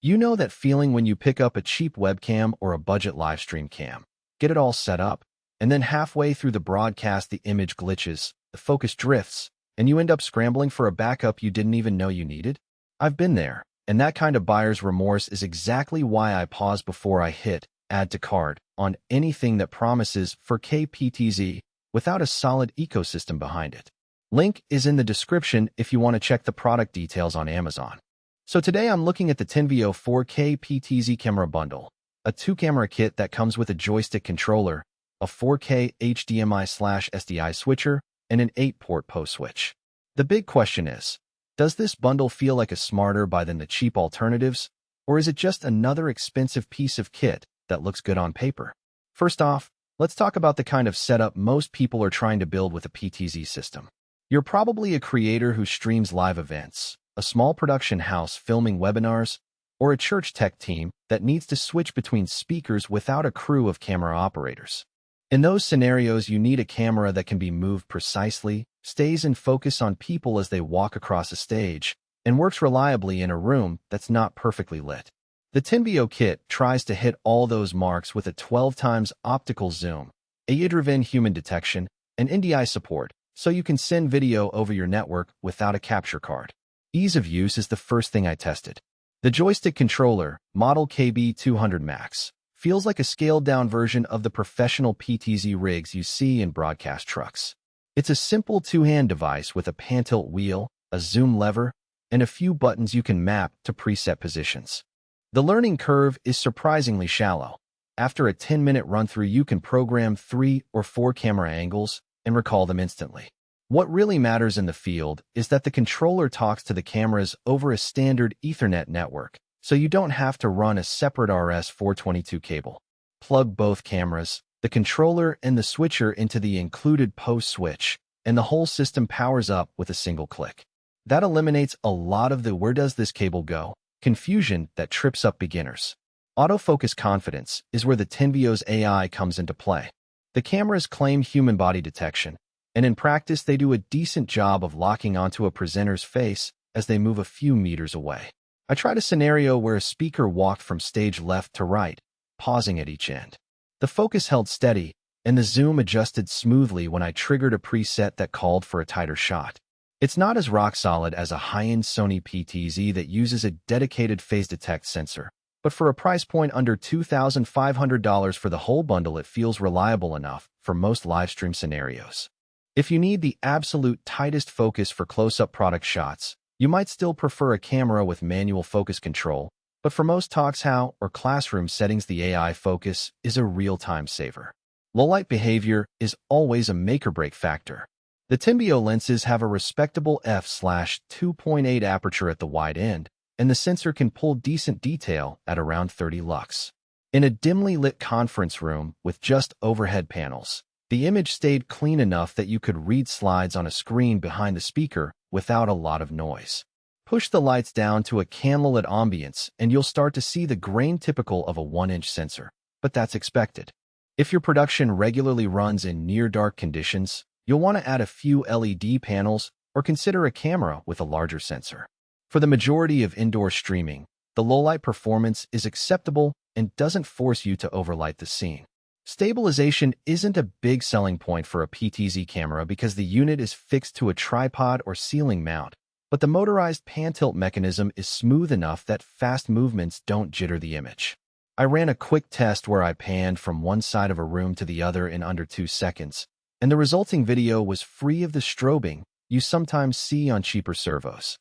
You know that feeling when you pick up a cheap webcam or a budget livestream cam, get it all set up, and then halfway through the broadcast the image glitches, the focus drifts, and you end up scrambling for a backup you didn't even know you needed? I've been there, and that kind of buyer's remorse is exactly why I pause before I hit Add to Cart on anything that promises 4K PTZ without a solid ecosystem behind it. Link is in the description if you want to check the product details on Amazon. So today I'm looking at the Tenveo 4K PTZ camera bundle, a 2-camera kit that comes with a joystick controller, a 4K HDMI/SDI switcher, and an 8-port PoE switch. The big question is, does this bundle feel like a smarter buy than the cheap alternatives, or is it just another expensive piece of kit that looks good on paper? First off, let's talk about the kind of setup most people are trying to build with a PTZ system. You're probably a creator who streams live events, a small production house filming webinars, or a church tech team that needs to switch between speakers without a crew of camera operators. In those scenarios, you need a camera that can be moved precisely, stays in focus on people as they walk across a stage, and works reliably in a room that's not perfectly lit. The Tenveo kit tries to hit all those marks with a 12x optical zoom, AI-driven human detection, and NDI support, so you can send video over your network without a capture card. Ease of use is the first thing I tested. The joystick controller, model KB200 Max, feels like a scaled-down version of the professional PTZ rigs you see in broadcast trucks. It's a simple 2-hand device with a pan-tilt wheel, a zoom lever, and a few buttons you can map to preset positions. The learning curve is surprisingly shallow. After a 10-minute run-through, you can program 3 or 4 camera angles and recall them instantly. What really matters in the field is that the controller talks to the cameras over a standard Ethernet network, so you don't have to run a separate RS-422 cable. Plug both cameras, the controller and the switcher into the included PoE switch, and the whole system powers up with a single click. That eliminates a lot of the "where does this cable go?" confusion that trips up beginners. Autofocus confidence is where the Tenveo's AI comes into play. The cameras claim human body detection, and in practice they do a decent job of locking onto a presenter's face as they move a few meters away. I tried a scenario where a speaker walked from stage left to right, pausing at each end. The focus held steady, and the zoom adjusted smoothly when I triggered a preset that called for a tighter shot. It's not as rock-solid as a high-end Sony PTZ that uses a dedicated phase detect sensor, but for a price point under $2,500 for the whole bundle, it feels reliable enough for most livestream scenarios. If you need the absolute tightest focus for close-up product shots, you might still prefer a camera with manual focus control, but for most talks or classroom settings, the AI focus is a real-time saver. Low-light behavior is always a make-or-break factor. The Tenveo lenses have a respectable f/2.8 aperture at the wide end, and the sensor can pull decent detail at around 30 lux. In a dimly lit conference room with just overhead panels, the image stayed clean enough that you could read slides on a screen behind the speaker without a lot of noise. Push the lights down to a candlelit ambience and you'll start to see the grain typical of a 1-inch sensor, but that's expected. If your production regularly runs in near-dark conditions, you'll want to add a few LED panels or consider a camera with a larger sensor. For the majority of indoor streaming, the low-light performance is acceptable and doesn't force you to overlight the scene. Stabilization isn't a big selling point for a PTZ camera because the unit is fixed to a tripod or ceiling mount, but the motorized pan-tilt mechanism is smooth enough that fast movements don't jitter the image. I ran a quick test where I panned from one side of a room to the other in under 2 seconds, and the resulting video was free of the strobing you sometimes see on cheaper servos.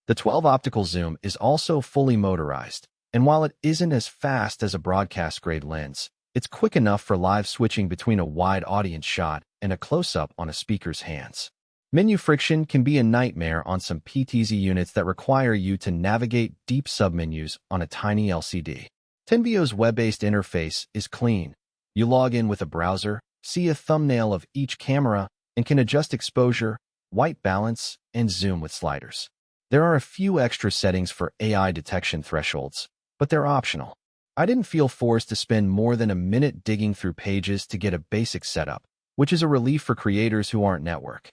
The 12 optical zoom is also fully motorized, and while it isn't as fast as a broadcast-grade lens, it's quick enough for live switching between a wide audience shot and a close-up on a speaker's hands. Menu friction can be a nightmare on some PTZ units that require you to navigate deep submenus on a tiny LCD. Tenveo's web-based interface is clean. You log in with a browser, see a thumbnail of each camera, and can adjust exposure, white balance, and zoom with sliders. There are a few extra settings for AI detection thresholds, but they're optional. I didn't feel forced to spend more than a minute digging through pages to get a basic setup, which is a relief for creators who aren't network